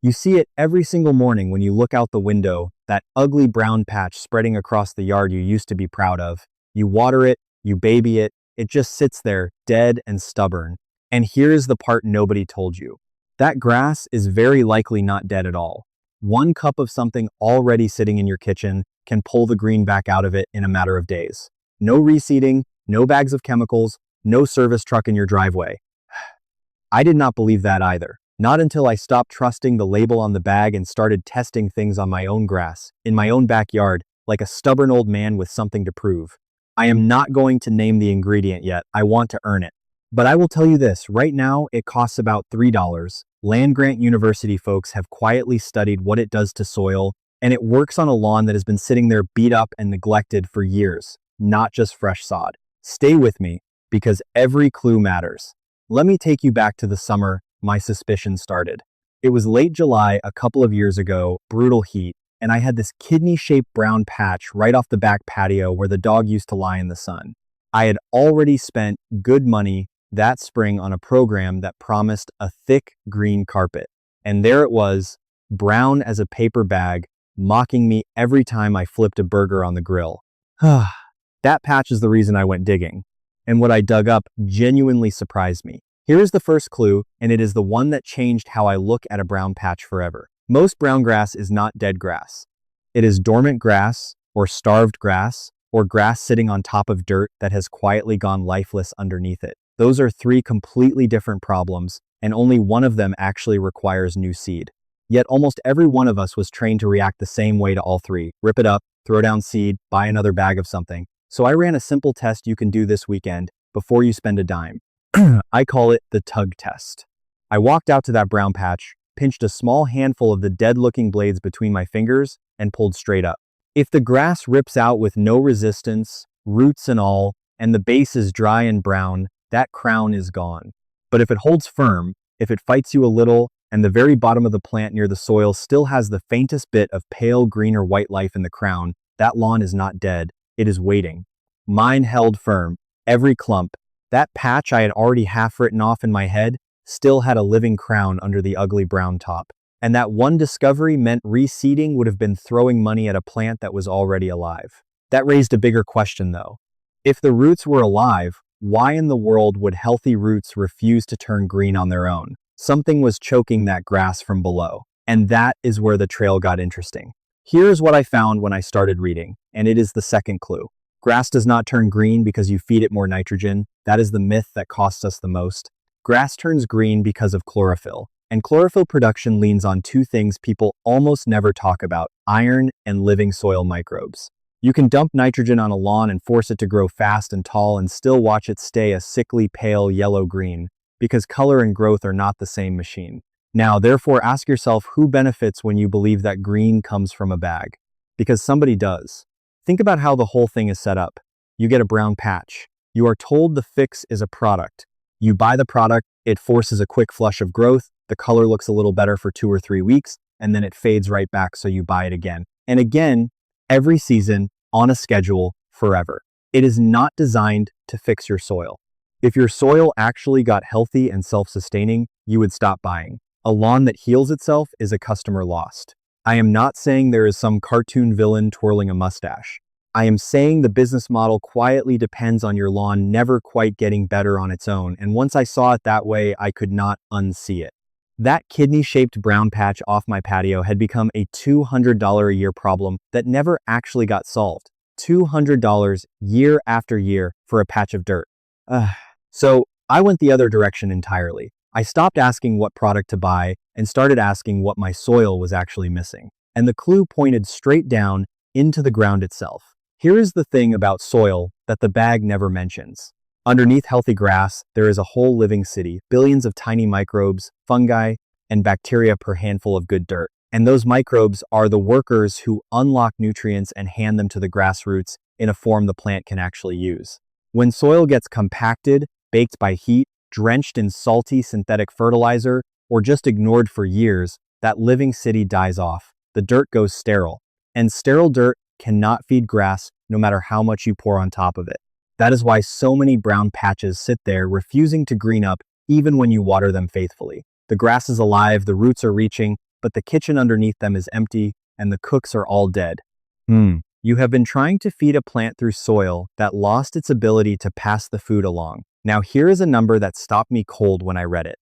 You see it every single morning when you look out the window, that ugly brown patch spreading across the yard you used to be proud of. You water it, you baby it, it just sits there, dead and stubborn. And here's the part nobody told you. That grass is very likely not dead at all. One cup of something already sitting in your kitchen can pull the green back out of it in a matter of days. No reseeding, no bags of chemicals, no service truck in your driveway. I did not believe that either. Not until I stopped trusting the label on the bag and started testing things on my own grass, in my own backyard, like a stubborn old man with something to prove. I am not going to name the ingredient yet. I want to earn it. But I will tell you this, right now it costs about $3. Land-grant university folks have quietly studied what it does to soil, and it works on a lawn that has been sitting there beat up and neglected for years, not just fresh sod. Stay with me, because every clue matters. Let me take you back to the summer my suspicion started. It was late July a couple of years ago, brutal heat, and I had this kidney-shaped brown patch right off the back patio where the dog used to lie in the sun. I had already spent good money that spring on a program that promised a thick green carpet. And there it was, brown as a paper bag, mocking me every time I flipped a burger on the grill. That patch is the reason I went digging. And what I dug up genuinely surprised me. Here is the first clue, and it is the one that changed how I look at a brown patch forever. Most brown grass is not dead grass. It is dormant grass, or starved grass, or grass sitting on top of dirt that has quietly gone lifeless underneath it. Those are three completely different problems, and only one of them actually requires new seed. Yet almost every one of us was trained to react the same way to all three. Rip it up, throw down seed, buy another bag of something. So I ran a simple test you can do this weekend before you spend a dime. I call it the tug test. I walked out to that brown patch, pinched a small handful of the dead-looking blades between my fingers, and pulled straight up. If the grass rips out with no resistance, roots and all, and the base is dry and brown, that crown is gone. But if it holds firm, if it fights you a little, and the very bottom of the plant near the soil still has the faintest bit of pale green or white life in the crown, that lawn is not dead, it is waiting. Mine held firm, every clump. That patch I had already half written off in my head still had a living crown under the ugly brown top. And that one discovery meant reseeding would have been throwing money at a plant that was already alive. That raised a bigger question though. If the roots were alive, why in the world would healthy roots refuse to turn green on their own? Something was choking that grass from below. And that is where the trail got interesting. Here's what I found when I started reading, and it is the second clue. Grass does not turn green because you feed it more nitrogen. That is the myth that costs us the most. Grass turns green because of chlorophyll. And chlorophyll production leans on two things people almost never talk about: iron and living soil microbes. You can dump nitrogen on a lawn and force it to grow fast and tall and still watch it stay a sickly pale yellow-green, because color and growth are not the same machine. Now, therefore, ask yourself who benefits when you believe that green comes from a bag. Because somebody does. Think about how the whole thing is set up. You get a brown patch. You are told the fix is a product. You buy the product, it forces a quick flush of growth, the color looks a little better for 2 or 3 weeks, and then it fades right back, so you buy it again. And again, every season, on a schedule, forever. It is not designed to fix your soil. If your soil actually got healthy and self-sustaining, you would stop buying. A lawn that heals itself is a customer lost. I am not saying there is some cartoon villain twirling a mustache. I am saying the business model quietly depends on your lawn never quite getting better on its own, and once I saw it that way, I could not unsee it. That kidney-shaped brown patch off my patio had become a $200 a year problem that never actually got solved. $200 year after year for a patch of dirt. So I went the other direction entirely. I stopped asking what product to buy and started asking what my soil was actually missing. And the clue pointed straight down into the ground itself. Here is the thing about soil that the bag never mentions. Underneath healthy grass, there is a whole living city, billions of tiny microbes, fungi, and bacteria per handful of good dirt. And those microbes are the workers who unlock nutrients and hand them to the grassroots in a form the plant can actually use. When soil gets compacted, baked by heat, drenched in salty synthetic fertilizer, or just ignored for years, that living city dies off. The dirt goes sterile. And sterile dirt cannot feed grass no matter how much you pour on top of it. That is why so many brown patches sit there refusing to green up even when you water them faithfully. The grass is alive, the roots are reaching, but the kitchen underneath them is empty and the cooks are all dead. You have been trying to feed a plant through soil that lost its ability to pass the food along. Now here is a number that stopped me cold when I read it.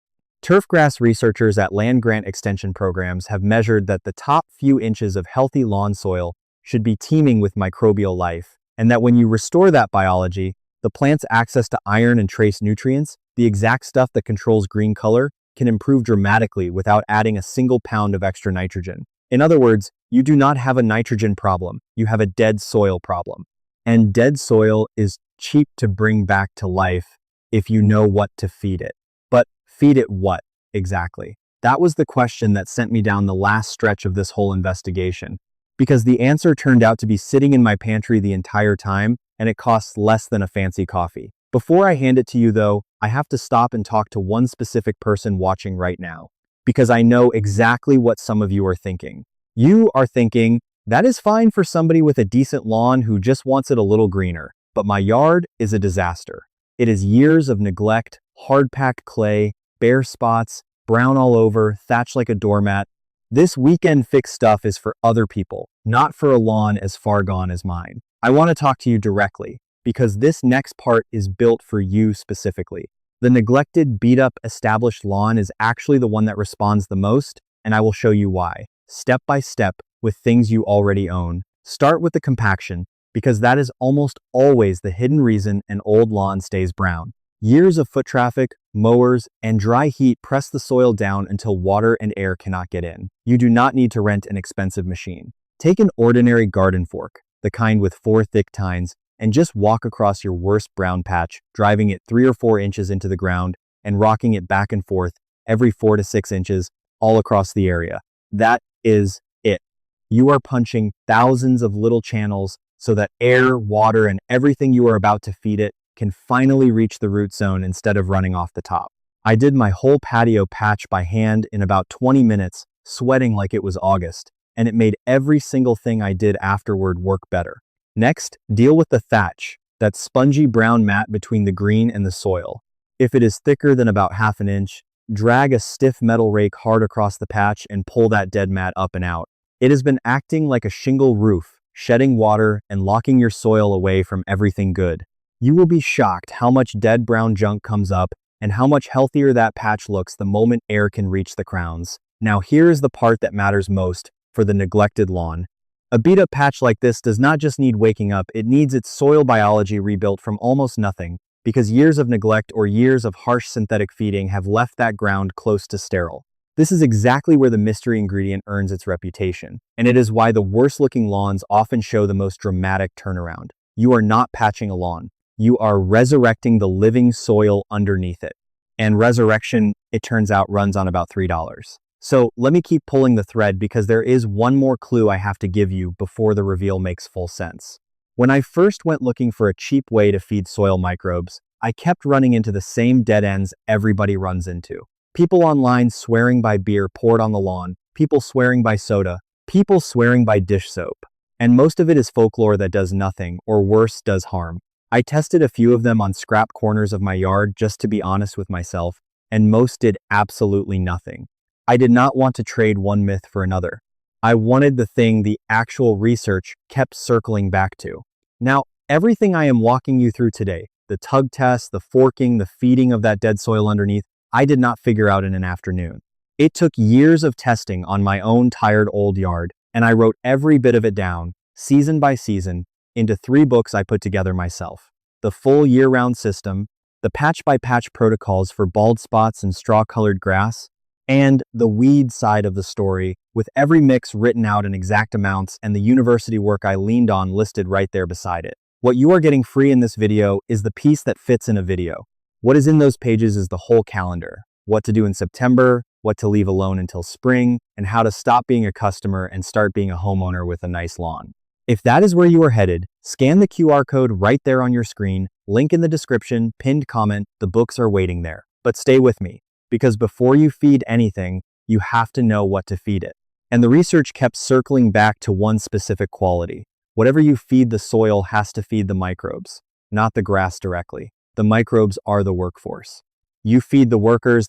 Turfgrass researchers at land-grant extension programs have measured that the top few inches of healthy lawn soil should be teeming with microbial life, and that when you restore that biology, the plant's access to iron and trace nutrients, the exact stuff that controls green color, can improve dramatically without adding a single pound of extra nitrogen. In other words, you do not have a nitrogen problem, you have a dead soil problem. And dead soil is cheap to bring back to life if you know what to feed it. But feed it what, exactly? That was the question that sent me down the last stretch of this whole investigation. Because the answer turned out to be sitting in my pantry the entire time, and it costs less than a fancy coffee. Before I hand it to you though, I have to stop and talk to one specific person watching right now. Because I know exactly what some of you are thinking. You are thinking, that is fine for somebody with a decent lawn who just wants it a little greener, but my yard is a disaster. It is years of neglect, hard-packed clay, bare spots, brown all over, thatched like a doormat. This weekend fix stuff is for other people, not for a lawn as far gone as mine. I want to talk to you directly, because this next part is built for you specifically. The neglected, beat-up, established lawn is actually the one that responds the most, and I will show you why, step by step, with things you already own. Start with the compaction, because that is almost always the hidden reason an old lawn stays brown. Years of foot traffic, mowers, and dry heat press the soil down until water and air cannot get in. You do not need to rent an expensive machine. Take an ordinary garden fork, the kind with 4 thick tines, and just walk across your worst brown patch, driving it 3 or 4 inches into the ground and rocking it back and forth every 4 to 6 inches all across the area. That is it. You are punching thousands of little channels so that air, water, and everything you are about to feed it can finally reach the root zone instead of running off the top. I did my whole patio patch by hand in about 20 minutes, sweating like it was August, and it made every single thing I did afterward work better. Next, deal with the thatch, that spongy brown mat between the green and the soil. If it is thicker than about ½ an inch, drag a stiff metal rake hard across the patch and pull that dead mat up and out. It has been acting like a shingle roof, shedding water and locking your soil away from everything good. You will be shocked how much dead brown junk comes up and how much healthier that patch looks the moment air can reach the crowns. Now here is the part that matters most for the neglected lawn. A beat-up patch like this does not just need waking up, it needs its soil biology rebuilt from almost nothing, because years of neglect or years of harsh synthetic feeding have left that ground close to sterile. This is exactly where the mystery ingredient earns its reputation, and it is why the worst-looking lawns often show the most dramatic turnaround. You are not patching a lawn. You are resurrecting the living soil underneath it. And resurrection, it turns out, runs on about $3. So let me keep pulling the thread because there is one more clue I have to give you before the reveal makes full sense. When I first went looking for a cheap way to feed soil microbes, I kept running into the same dead ends everybody runs into. People online swearing by beer poured on the lawn, people swearing by soda, people swearing by dish soap. And most of it is folklore that does nothing, or worse, does harm. I tested a few of them on scrap corners of my yard just to be honest with myself, and most did absolutely nothing. I did not want to trade one myth for another. I wanted the thing the actual research kept circling back to. Now, everything I am walking you through today, the tug test, the forking, the feeding of that dead soil underneath, I did not figure out in an afternoon. It took years of testing on my own tired old yard, and I wrote every bit of it down, season by season, into 3 books I put together myself. The full year-round system, the patch-by-patch protocols for bald spots and straw-colored grass, and the weed side of the story, with every mix written out in exact amounts and the university work I leaned on listed right there beside it. What you are getting free in this video is the piece that fits in a video. What is in those pages is the whole calendar. What to do in September, what to leave alone until spring, and how to stop being a customer and start being a homeowner with a nice lawn. If that is where you are headed, scan the QR code right there on your screen, link in the description, pinned comment, the books are waiting there. But stay with me, because before you feed anything, you have to know what to feed it. And the research kept circling back to one specific quality. Whatever you feed the soil has to feed the microbes, not the grass directly. The microbes are the workforce. You feed the workers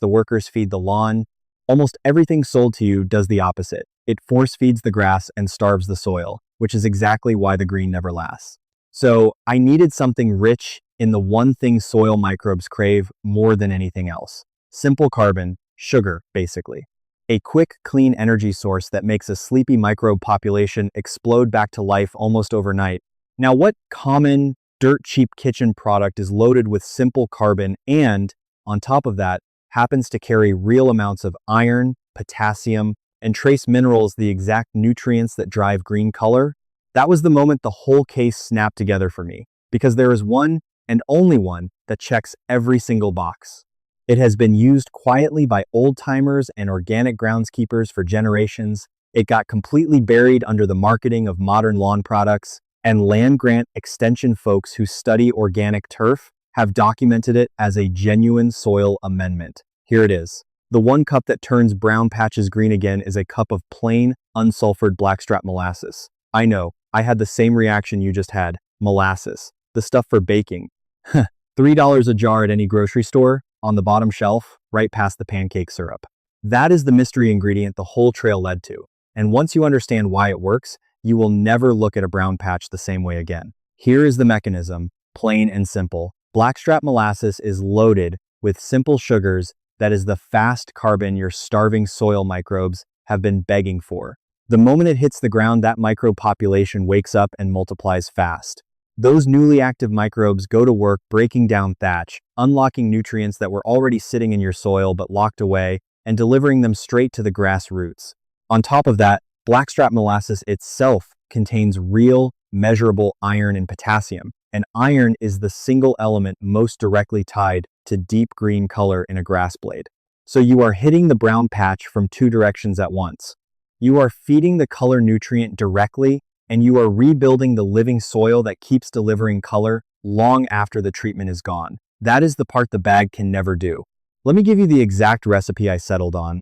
feed the lawn. Almost everything sold to you does the opposite. It force feeds the grass and starves the soil, which is exactly why the green never lasts. So I needed something rich in the one thing soil microbes crave more than anything else. Simple carbon, sugar, basically. A quick, clean energy source that makes a sleepy microbe population explode back to life almost overnight. Now, what common, dirt-cheap kitchen product is loaded with simple carbon and, on top of that, happens to carry real amounts of iron, potassium, and trace minerals, the exact nutrients that drive green color? That was the moment the whole case snapped together for me, because there is one and only one that checks every single box. It has been used quietly by old-timers and organic groundskeepers for generations. It got completely buried under the marketing of modern lawn products, and land-grant extension folks who study organic turf have documented it as a genuine soil amendment. Here it is. The one cup that turns brown patches green again is a cup of plain, unsulfured blackstrap molasses. I know, I had the same reaction you just had. Molasses. The stuff for baking. $3 a jar at any grocery store, on the bottom shelf, right past the pancake syrup. That is the mystery ingredient the whole trail led to. And once you understand why it works, you will never look at a brown patch the same way again. Here is the mechanism, plain and simple. Blackstrap molasses is loaded with simple sugars that is the fast carbon your starving soil microbes have been begging for. The moment it hits the ground, that microbe population wakes up and multiplies fast. Those newly active microbes go to work breaking down thatch, unlocking nutrients that were already sitting in your soil but locked away, and delivering them straight to the grass roots. On top of that, blackstrap molasses itself contains real, measurable iron and potassium, and iron is the single element most directly tied to deep green color in a grass blade. So you are hitting the brown patch from two directions at once. You are feeding the color nutrient directly, and you are rebuilding the living soil that keeps delivering color long after the treatment is gone. That is the part the bag can never do. Let me give you the exact recipe I settled on,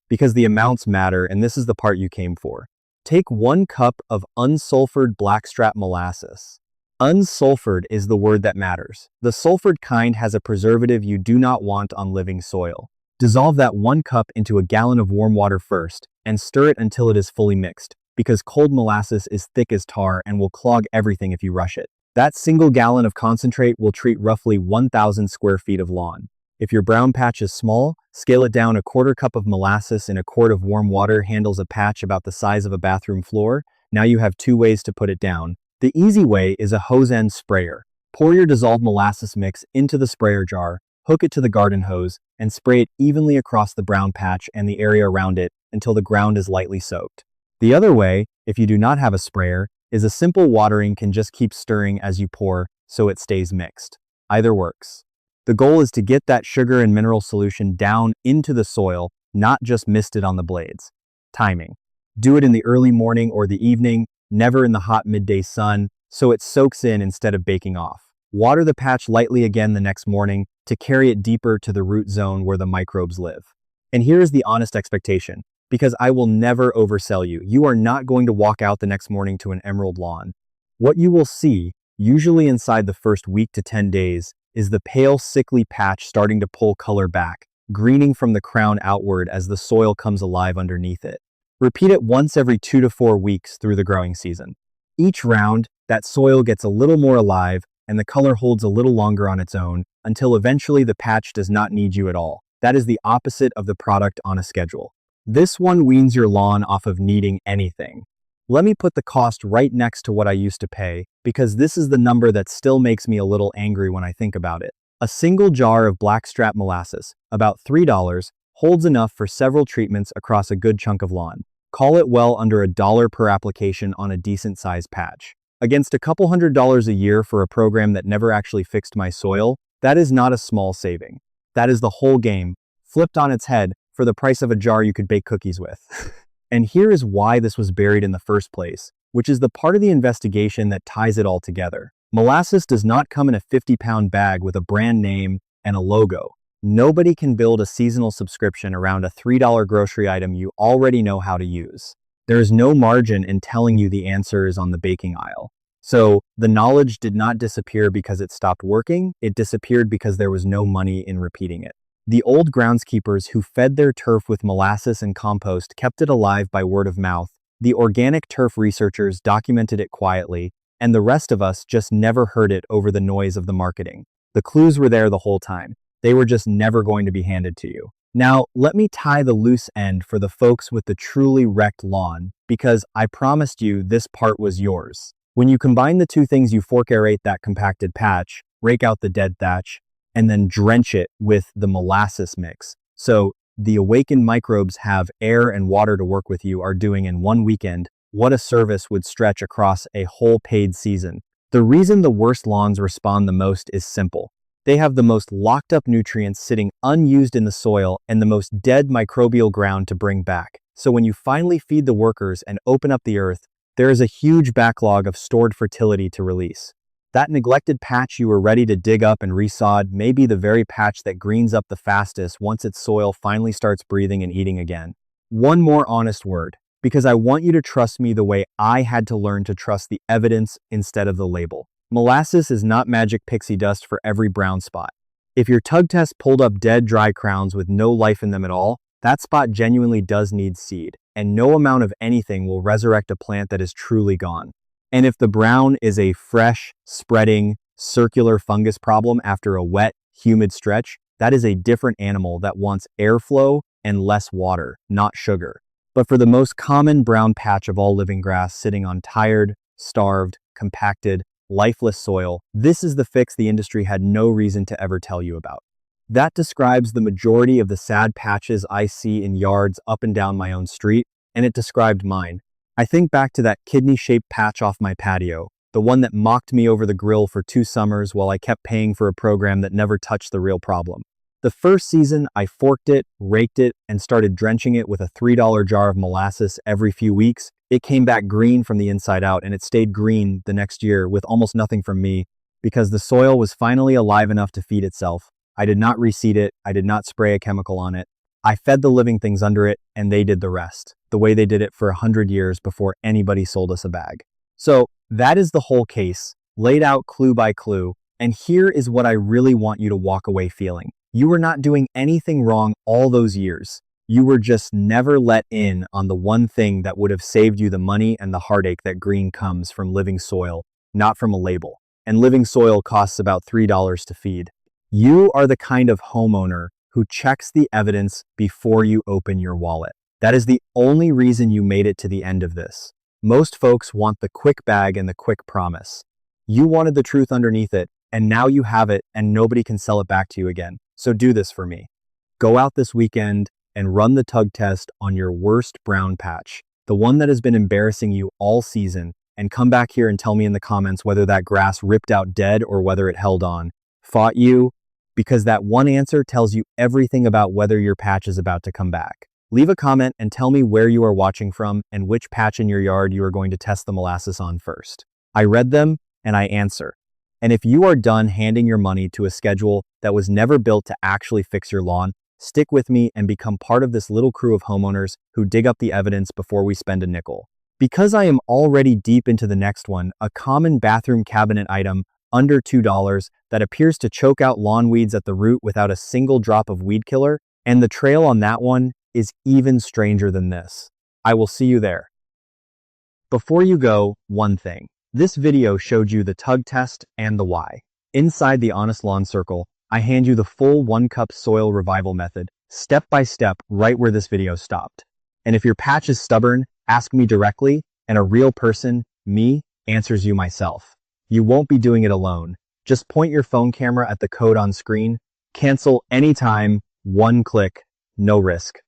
because the amounts matter, and this is the part you came for. Take 1 cup of unsulfured blackstrap molasses. Unsulfured is the word that matters. The sulfured kind has a preservative you do not want on living soil. Dissolve that 1 cup into a gallon of warm water first, and stir it until it is fully mixed, because cold molasses is thick as tar and will clog everything if you rush it. That single gallon of concentrate will treat roughly 1,000 square feet of lawn. If your brown patch is small, scale it down. 1/4 cup of molasses in a quart of warm water handles a patch about the size of a bathroom floor. Now you have 2 ways to put it down. The easy way is a hose end sprayer. Pour your dissolved molasses mix into the sprayer jar, hook it to the garden hose, and spray it evenly across the brown patch and the area around it until the ground is lightly soaked. The other way, if you do not have a sprayer, is a simple watering. Can just keep stirring as you pour so it stays mixed. Either works. The goal is to get that sugar and mineral solution down into the soil, not just mist it on the blades. Timing. Do it in the early morning or the evening, never in the hot midday sun, so it soaks in instead of baking off. Water the patch lightly again the next morning to carry it deeper to the root zone where the microbes live. And here is the honest expectation, because I will never oversell you. You are not going to walk out the next morning to an emerald lawn. What you will see, usually inside the first week to 10 days, is the pale, sickly patch starting to pull color back, greening from the crown outward as the soil comes alive underneath it. Repeat it once every 2 to 4 weeks through the growing season. Each round, that soil gets a little more alive and the color holds a little longer on its own until eventually the patch does not need you at all. That is the opposite of the product on a schedule. This one weans your lawn off of needing anything. Let me put the cost right next to what I used to pay, because this is the number that still makes me a little angry when I think about it. A single jar of blackstrap molasses, about $3, holds enough for several treatments across a good chunk of lawn. Call it well under $1 per application on a decent-sized patch. Against a couple $100s a year for a program that never actually fixed my soil, that is not a small saving. That is the whole game, flipped on its head, for the price of a jar you could bake cookies with. And here is why this was buried in the first place, which is the part of the investigation that ties it all together. Molasses does not come in a 50-pound bag with a brand name and a logo. Nobody can build a seasonal subscription around a $3 grocery item you already know how to use. There is no margin in telling you the answer is on the baking aisle. So the knowledge did not disappear because it stopped working. It disappeared because there was no money in repeating it. The old groundskeepers who fed their turf with molasses and compost kept it alive by word of mouth. The organic turf researchers documented it quietly, and the rest of us just never heard it over the noise of the marketing. The clues were there the whole time. They were just never going to be handed to you. Now, let me tie the loose end for the folks with the truly wrecked lawn, because I promised you this part was yours. When you combine the two things, you fork aerate that compacted patch, rake out the dead thatch, and then drench it with the molasses mix. So the awakened microbes have air and water to work with you are doing in one weekend what a service would stretch across a whole paid season. The reason the worst lawns respond the most is simple. They have the most locked up nutrients sitting unused in the soil and the most dead microbial ground to bring back. So when you finally feed the workers and open up the earth, there is a huge backlog of stored fertility to release. That neglected patch you were ready to dig up and resod may be the very patch that greens up the fastest once its soil finally starts breathing and eating again. One more honest word, because I want you to trust me the way I had to learn to trust the evidence instead of the label. Molasses is not magic pixie dust for every brown spot. If your tug test pulled up dead, dry crowns with no life in them at all, that spot genuinely does need seed, and no amount of anything will resurrect a plant that is truly gone. And if the brown is a fresh, spreading, circular fungus problem after a wet, humid stretch, that is a different animal that wants airflow and less water, not sugar. But for the most common brown patch of all living grass sitting on tired, starved, compacted, lifeless soil, this is the fix the industry had no reason to ever tell you about. That describes the majority of the sad patches I see in yards up and down my own street, and it described mine. I think back to that kidney-shaped patch off my patio, the one that mocked me over the grill for 2 summers while I kept paying for a program that never touched the real problem. The first season, I forked it, raked it, and started drenching it with a $3 jar of molasses every few weeks. It came back green from the inside out, and it stayed green the next year with almost nothing from me because the soil was finally alive enough to feed itself. I did not reseed it. I did not spray a chemical on it. I fed the living things under it, and they did the rest, the way they did it for 100 years before anybody sold us a bag. So that is the whole case, laid out clue by clue, and here is what I really want you to walk away feeling. You were not doing anything wrong all those years. You were just never let in on the one thing that would have saved you the money and the heartache that green comes from living soil, not from a label. And living soil costs about $3 to feed. You are the kind of homeowner who checks the evidence before you open your wallet. That is the only reason you made it to the end of this. Most folks want the quick bag and the quick promise. You wanted the truth underneath it, and now you have it, and nobody can sell it back to you again. So do this for me. Go out this weekend and run the tug test on your worst brown patch, the one that has been embarrassing you all season, and come back here and tell me in the comments whether that grass ripped out dead or whether it held on. Fought you? Because that one answer tells you everything about whether your patch is about to come back. Leave a comment and tell me where you are watching from and which patch in your yard you are going to test the molasses on first. I read them and I answer. And if you are done handing your money to a schedule that was never built to actually fix your lawn, stick with me and become part of this little crew of homeowners who dig up the evidence before we spend a nickel. Because I am already deep into the next one, a common bathroom cabinet item under $2 that appears to choke out lawn weeds at the root without a single drop of weed killer, and the trail on that one is even stranger than this. I will see you there. Before you go, one thing. This video showed you the tug test and the why. Inside the Honest Lawn Circle, I hand you the full 1-cup soil revival method, step by step, right where this video stopped. And if your patch is stubborn, ask me directly, and a real person, me, answers you myself. You won't be doing it alone. Just point your phone camera at the code on screen, cancel anytime, 1 click, no risk.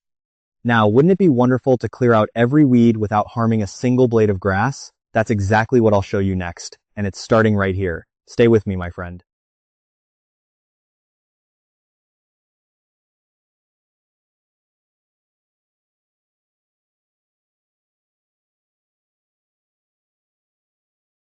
Now, wouldn't it be wonderful to clear out every weed without harming a single blade of grass? That's exactly what I'll show you next, and it's starting right here. Stay with me, my friend.